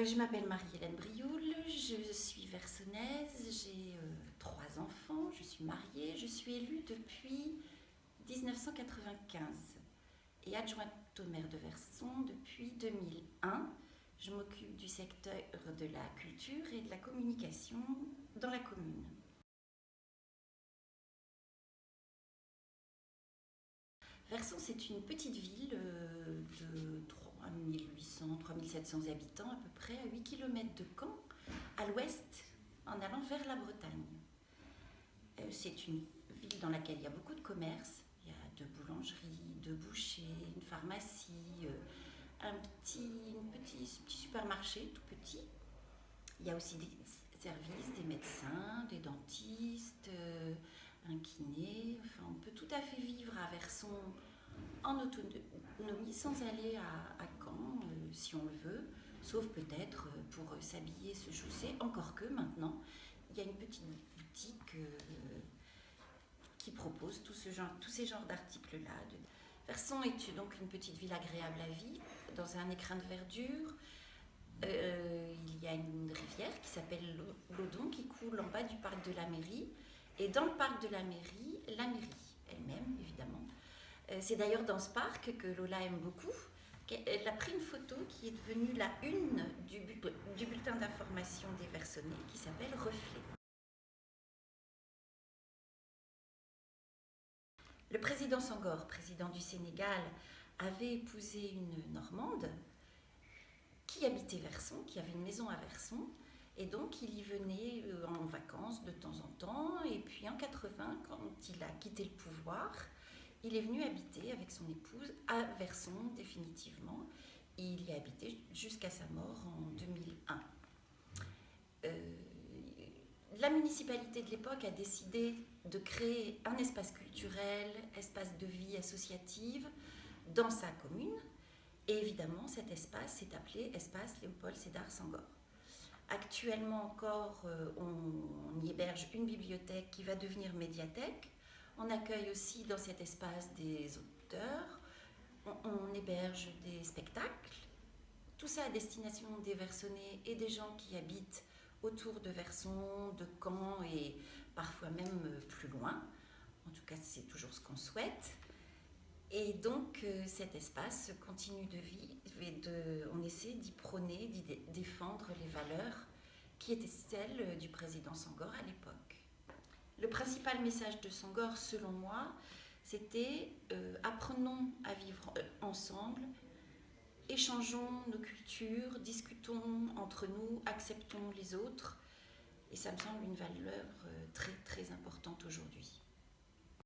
Je m'appelle Marie-Hélène Brioul, je suis versonnaise, j'ai 3 enfants, je suis mariée, je suis élue depuis 1995 et adjointe au maire de Verson depuis 2001. Je m'occupe du secteur de la culture et de la communication dans la commune. Verson, c'est une petite ville de 3800-3700 habitants, à peu près à 8 km de Caen, à l'ouest, en allant vers la Bretagne. C'est une ville dans laquelle il y a beaucoup de commerces. Il y a 2 boulangeries, 2 bouchers, une pharmacie, un petit supermarché tout petit. Il y a aussi des services, des médecins, des dentistes, un kiné. Enfin, on peut tout à fait vivre à Verson en autonomie sans aller à Caen, si on le veut, sauf peut-être pour s'habiller, se chausser, encore que maintenant, il y a une petite boutique qui propose tous ces genres d'articles-là. Verson est donc une petite ville agréable à vivre, dans un écrin de verdure. Il y a une rivière qui s'appelle l'Odon qui coule en bas du parc de la mairie. Et dans le parc de la mairie elle-même, évidemment. C'est d'ailleurs dans ce parc que Lola aime beaucoup. Elle a pris une photo qui est devenue la une du bulletin d'information des Versonnais qui s'appelle Reflet. Le président Senghor, président du Sénégal, avait épousé une Normande qui habitait Verson, qui avait une maison à Verson, et donc il y venait en vacances de temps en temps, et puis en 80, quand il a quitté le pouvoir, il est venu habiter avec son épouse à Verson définitivement. Il y a habité jusqu'à sa mort en 2001. La municipalité de l'époque a décidé de créer un espace culturel, espace de vie associative dans sa commune. Et évidemment, cet espace s'est appelé Espace Léopold Sédar Senghor. Actuellement encore, on y héberge une bibliothèque qui va devenir médiathèque. On accueille aussi dans cet espace des auteurs. On héberge des spectacles. Tout ça à destination des Versonnais et des gens qui habitent autour de Verson, de Caen et parfois même plus loin. En tout cas, c'est toujours ce qu'on souhaite. Et donc, cet espace continue de vivre, on essaie d'y prôner, d'y défendre les valeurs qui étaient celles du président Senghor à l'époque. Le principal message de Senghor, selon moi, c'était apprenons à vivre ensemble, échangeons nos cultures, discutons entre nous, acceptons les autres. Et ça me semble une valeur très, très